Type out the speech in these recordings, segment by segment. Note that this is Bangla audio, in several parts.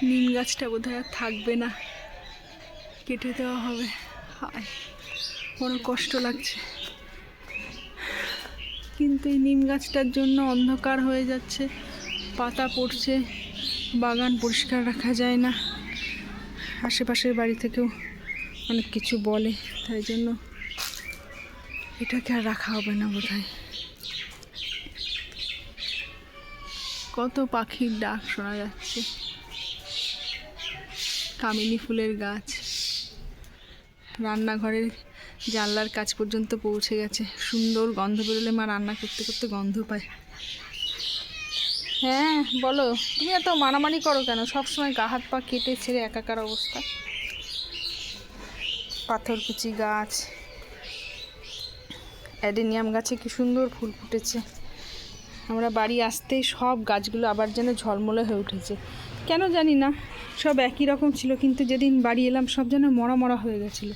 নিম গাছটা বোধহয় আর থাকবে না, কেটে দেওয়া হবে। হায়, বড় কষ্ট লাগছে। কিন্তু এই নিম গাছটার জন্য অন্ধকার হয়ে যাচ্ছে, পাতা পড়ছে, বাগান পরিষ্কার রাখা যায় না। আশেপাশের বাড়ি থেকেও অনেক কিছু বলে, তাই জন্য এটাকে আর রাখা হবে না বোধহয়। কত পাখির ডাক শোনা যাচ্ছে। কামিনী ফুলের গাছ রান্নাঘরের জানলার কাছ পর্যন্ত পৌঁছে গেছে। সুন্দর গন্ধ বেরোলে মা রান্না করতে করতে গন্ধ পায়। হ্যাঁ বলো, তুমি এত মারামারি করো কেন? সবসময় গা হাত পা কেটে ছেড়ে একাকার অবস্থা। পাথরকুচি গাছ, অ্যাডেনিয়াম গাছে কি সুন্দর ফুল ফুটেছে। আমরা বাড়ি আসতেই সব গাছগুলো আবার যেন ঝলমলে হয়ে উঠেছে। কেন জানি না, সব একই রকম ছিল, কিন্তু যেদিন বাড়ি এলাম সব যেন মরা মরা হয়ে গেছিলো।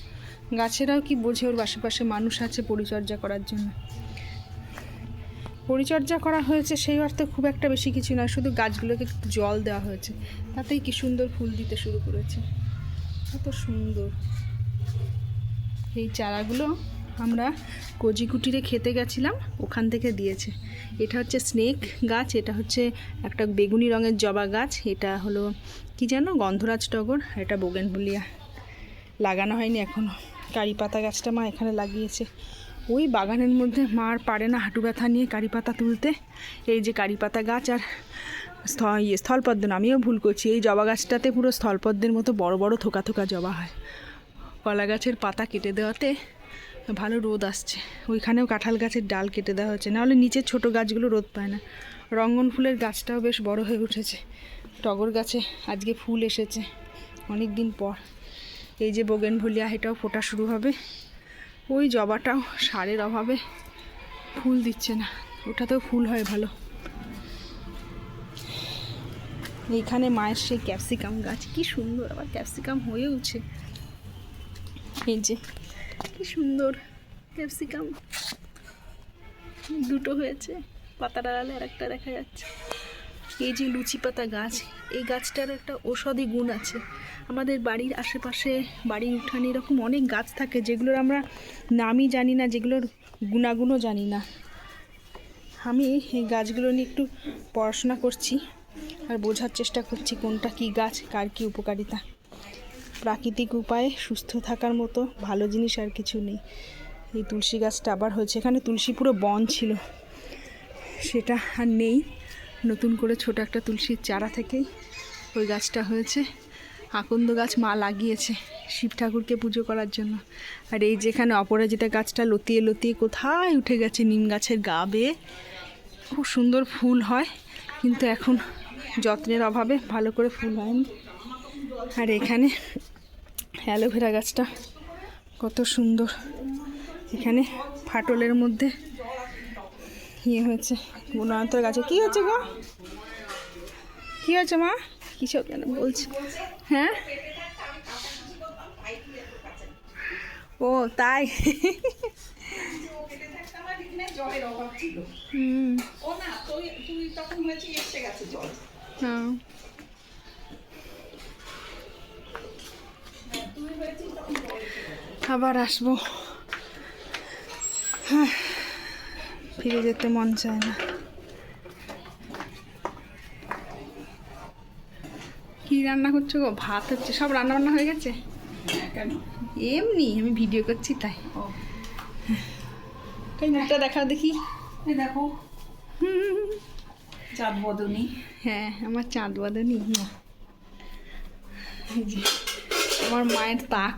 গাছেরাও কি বোঝে ওর আশেপাশে মানুষ আছে পরিচর্যা করার জন্য। পরিচর্যা করা হয়েছে সেই অর্থে খুব একটা বেশি কিছু না, শুধু গাছগুলোকে একটু জল দেওয়া হয়েছে, তাতেই কি সুন্দর ফুল দিতে শুরু করেছে। কত সুন্দর। এই চারাগুলো আমরা কজিকুটিরে খেতে গেছিলাম, ওখান থেকে দিয়েছে। এটা হচ্ছে স্নেক গাছ, এটা হচ্ছে একটা বেগুনি রঙের জবা গাছ, এটা হলো কি যেন গন্ধরাজ টগর, এটা বোগেনভেলিয়া। লাগানো হয়নি এখনও। কারি পাতা গাছটা মা এখানে লাগিয়েছে। ওই বাগানের মধ্যে মা আর পারে না হাঁটু ব্যথা নিয়ে কারি পাতা তুলতে। এই যে কারি পাতা গাছ আর স্থলপদ্ম, আমিও ভুল করছি, এই জবা গাছটাতে পুরো স্থলপদ্মের মতো বড় বড় থোকা থোকা জবা হয়। কলা গাছের পাতা কেটে দেওয়াতে ভালো রোদ আসছে। ওইখানেও কাঁঠাল গাছের ডাল কেটে দেওয়া হচ্ছে, নাহলে নিচের ছোট গাছগুলো রোদ পায় না। রঙ্গন ফুলের গাছটাও বেশ বড় হয়ে উঠেছে। টগর গাছে আজকে ফুল এসেছে অনেক দিন পর। এই যে বোগেনভেলিয়া, এটাও ফোটা শুরু হবে। ওই জবাটাও সারের অভাবে ফুল দিচ্ছে না, ওটাতেও ফুল হয় ভালো। এইখানে মায়ের সেই ক্যাপসিকাম গাছ, কি সুন্দর, আবার ক্যাপসিকাম হয়েওছে। এই যে কি সুন্দর ক্যাপসিকাম, দুটো হয়েছে, পাতাটা ডালে আর একটা দেখা যাচ্ছে। এই যে লুচি পাতা গাছ, এই গাছটার একটা ঔষধি গুণ আছে। আমাদের বাড়ির আশেপাশে, বাড়ির উঠানে এরকম অনেক গাছ থাকে যেগুলোর আমরা নামই জানি না, যেগুলোর গুণাগুণও জানি না। আমি এই গাছগুলো নিয়ে একটু পড়াশোনা করছি আর বোঝার চেষ্টা করছি কোনটা কী গাছ, কার কী উপকারিতা। প্রাকৃতিক উপায়ে সুস্থ থাকার মতো ভালো জিনিস আর কিছু নেই। এই তুলসী গাছটা আবার হয়েছে, এখানে তুলসী পুরো বন ছিল, সেটা আর নেই। নতুন করে ছোট একটা তুলসীর চারা থেকেই ওই গাছটা হয়েছে। আকন্দ গাছ মা লাগিয়েছে শিব ঠাকুরকে পুজো করার জন্য। আর এই যেখানে অপরাজিতা গাছটা লতিয়ে লতিয়ে কোথায় উঠে গেছে নিম গাছের গা বেয়ে, খুব সুন্দর ফুল হয়, কিন্তু এখন যত্নের অভাবে ভালো করে ফুল হয়নি। আর এখানে অ্যালোভেরা গাছটা কত সুন্দর, এখানে ফাটলের মধ্যে হয়েছে। বনন্তর গাছে কী হচ্ছে গো, কী হয়েছে মা, কী সব যেন বলছে। হ্যাঁ ও তাই, আবার আসবো। হ্যাঁ, ফিরে যেতে মন চায় না। কি রান্না করছো গো? ভাত হচ্ছে, সব রান্না বান্না হয়ে গেছে? এমনি আমি ভিডিও করছি তাই। এই মুখটা দেখাও দেখি। দেখো চাঁদ বদনী। হ্যাঁ আমার চাঁদ বদনী। আমার মায়ের তাক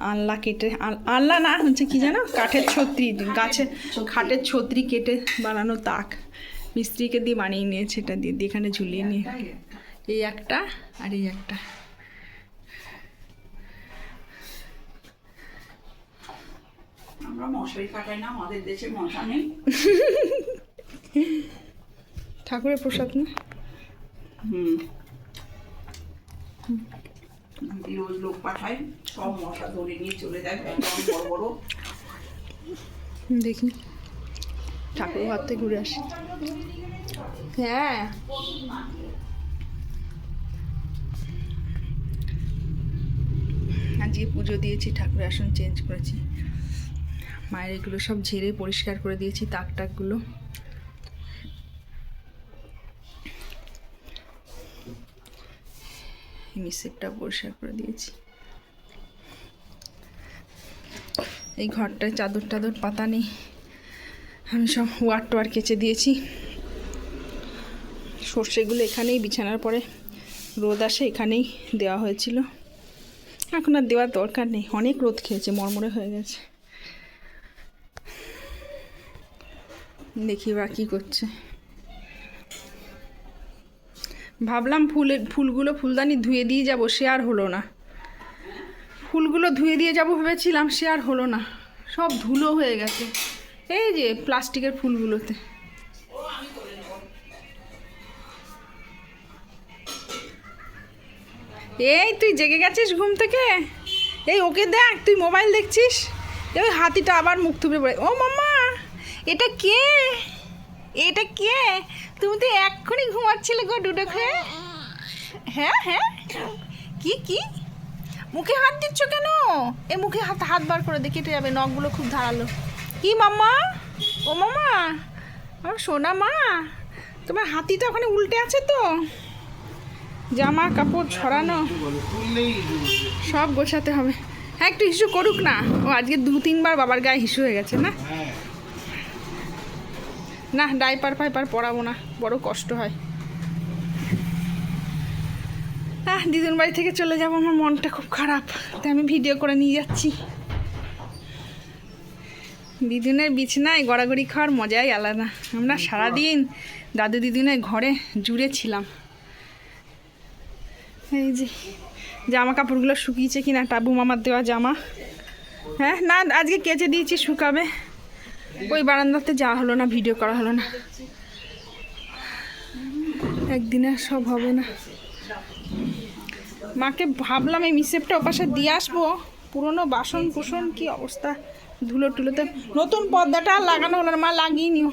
আনলা কেটে, আনলা না হচ্ছে কি জানো, কাঠের ছত্রি, গাছে খাটের ছত্রি কেটে বানানো তাক, মিস্ত্রিকে দিয়ে বানিয়ে নিয়েছে, এটা দিয়ে এখানে ঝুলিয়ে নিয়ে। এই একটা আর এই একটা। আমরা মশারি কাটাই না, আমাদের দেশে মশা নেই। ঠাকুরের প্রসাদ না। রোজ লোক পাঠায়, সব মশা ধরে নিয়ে চলে যায়, বড় বড়। দেখি ঠাকুর ঘর থেকে ঘুরে আসি। হ্যাঁ আজকে পুজো দিয়েছি, ঠাকুরের আসন চেঞ্জ করেছি, মায়ের এগুলো সব ঝেড়ে পরিষ্কার করে দিয়েছি, তাক টাকগুলো। মিসেপটা পরিষ্কার করে দিয়েছি। এই ঘরটায় চাদর টাদর পাতা নেই, আমি সব ওয়ার টোয়ার কেচে দিয়েছি। সর্ষেগুলো এখানেই বিছানার পরে রোদ আসে এখানেই দেওয়া হয়েছিল, এখন আর দেওয়ার দরকার নেই, অনেক রোদ খেয়েছে, মরমরে হয়ে গেছে। দেখি বা কী করছে। ভাবলাম ফুলগুলো ফুলদানি ধুয়ে দিয়ে যাব, সে আর হলো না। ফুলগুলো ধুয়ে দিয়ে যাব ভেবেছিলাম, সে আর হলো না, সব ধুলো হয়ে গেছে এই যে প্লাস্টিকের ফুলগুলোতে। এই তুই জেগে গেছিস ঘুম থেকে? এই ওকে দেখ, তুই মোবাইল দেখছিস। ওই হাতিটা আবার মুখ থুবড়ে পড়ে। ও মাম্মা, এটা কে? এটা কে? তুমি তো এক্ষুনি ঘুমাচ্ছিলে গো ডুডো খেয়ে। হ্যাঁ হ্যাঁ, কি কি মুখে হাত দিচ্ছ কেন? এ মুখে হাত বার করে দে, কেটে যাবে, নখগুলো খুব ধারালো। কি মাম্মা? ও মাম্মা, আমার সোনা মা, তোমার হাতিটা ওখানে উল্টে আছে তো, জামা কাপড় ছড়ানো সব গোছাতে হবে। হ্যাঁ, একটু হিসু করুক না, ও আজকে 2-3 বার বাবার গায়ে হিসু হয়ে গেছে। না না, ডাইপার ফাইপার পরাবো না, বড় কষ্ট হয়। দিদুন বাড়ি থেকে চলে যাবো, আমার মনটা খুব খারাপ, তাই আমি ভিডিও করে নিয়ে যাচ্ছি। দিদুনের বিছনায় গড়াগড়ি খাওয়ার মজাই আলাদা। আমরা সারাদিন দাদু দিদুনের ঘরে জুড়ে ছিলাম। এই যে জামা কাপড়গুলো শুকিয়েছে কিনা, টাবু মামার দেওয়া জামা। হ্যাঁ না, আজকে কেচে দিয়েছি, শুকাবে। ওই বারান্দাতে যাওয়া হলো না, ভিডিও করা হলো না, একদিনে সব হবে না। মাকে ভাবলাম এই মিসেপটা ওপাশে দিয়ে আসবো, পুরনো বাসন কুসন কি অবস্থা, ধুলো টুলোতে। নতুন পর্দাটা আর লাগানো হলো না, মা লাগিয়ে নিও।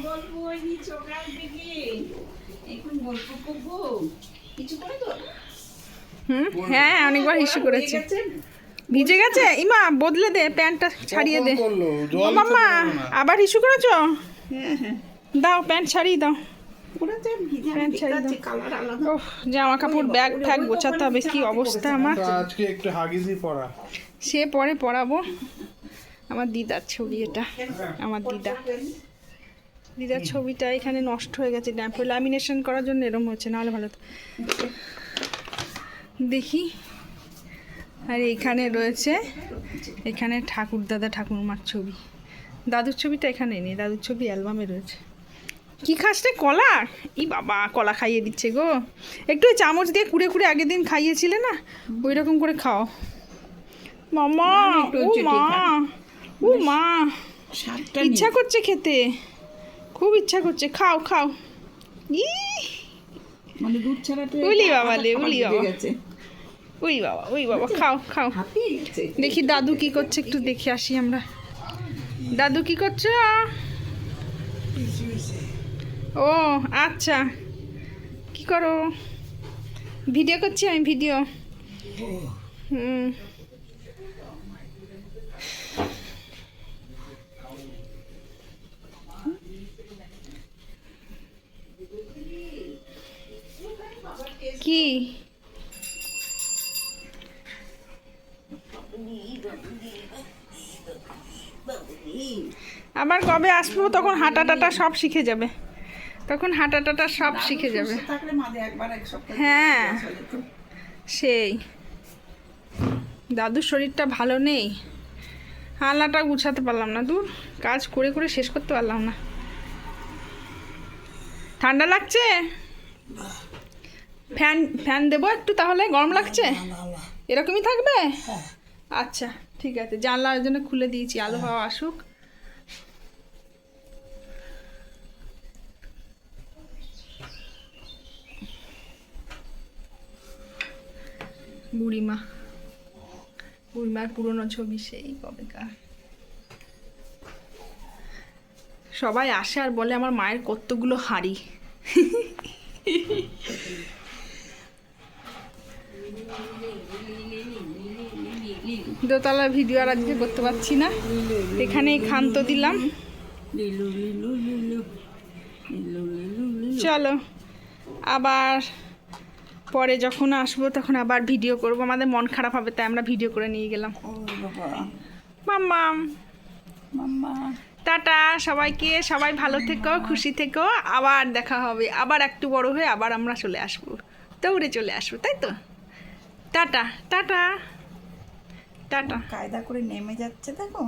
হ্যাঁ, অনেকবার হিসু করেছে। ভিজে গেছে, ইমা বদলে দে, প্যান্টটা ছাড়িয়ে দে। মাম্মা আবার হিসু করেছো? দাও প্যান্ট ছাড়িয়ে দাও, প্যান্ট ছাড়িয়ে দাও। জামা কাপড় ব্যাগ ফ্যাগ গোছাতে হবে, কি অবস্থা আমার। আজকে একটু হাগিজি পরা, সে পরে পরাবো। আমার দিদার ছবি এটা, আমার দিদার ছবিটা এখানে নষ্ট হয়ে গেছে, ল্যামিনেশন করার জন্য এরকম হচ্ছে, নাহলে ভালো হতো। দেখি, আর এখানে রয়েছে, এখানে ঠাকুর দাদা ঠাকুরমার ছবি। দাদুর ছবিটা এখানে নেই, দাদুর ছবি অ্যালবামে রয়েছে। কি খাস রে? কলা? ই বাবা, কলা খাইয়ে দিচ্ছে গো। একটু চামচ দিয়ে কুড়ে কুড়ে আগের দিন খাইয়েছিলে না, ওই রকম করে খাও মামা। ও মা, ও মা, ইচ্ছা করছে খেতে, খুব ইচ্ছা করছে, খাও খাও। ই মানে দুধ ছাড়া তো উলি বাবা লে, উলি বাবা, ওই বাবা, ওই বাবা, খাও খাও। দেখি দাদু কি করছে, একটু দেখে আসি আমরা। দাদু কি করছো? ও আচ্ছা, কি করো? ভিডিও করছি আমি, ভিডিও। কি আবার কবে আসবো, তখন হাঁটা টাটা সব শিখে যাবে, তখন হাঁটা টাটা সব শিখে যাবে। হ্যাঁ সেই, দাদুর শরীরটা ভালো নেই, আলনাটা গুছাতে পারলাম না, দূর কাজ করে করে শেষ করতে পারলাম না। ঠান্ডা লাগছে? ফ্যান দেবো একটু তাহলে? গরম লাগছে? এরকমই থাকবে? আচ্ছা ঠিক আছে, জানলার জন্য খুলে দিয়েছি, আলো হাওয়া আসুক। বুড়িমার পুরনো ছবি, সেই কবেকার। সবাই আসে আর বলে আমার মায়ের কতগুলো হাঁড়ি। দোতলার ভিডিও আর আজকে করতে পারছি না, এখানেই ক্ষান্ত দিলাম। লিলু লিলু লিলু লিলু লিলু লিলু। চলো আবার পরে যখন আসবো তখন আবার ভিডিও করব, আমাদের মন খারাপ হবে তাই আমরা ভিডিও করে নিয়ে গেলাম। ও বাবা, মাম্মাম মাম্মা। টাটা সবাইকে, সবাই ভালো থেকো, খুশি থেকো, আবার দেখা হবে, আবার একটু বড় হয়ে আবার আমরা চলে আসবো, দৌড়ে চলে আসবো, তাই তো? Tata tata tata. কায়দা করে নেমে যাচ্ছে দেখো।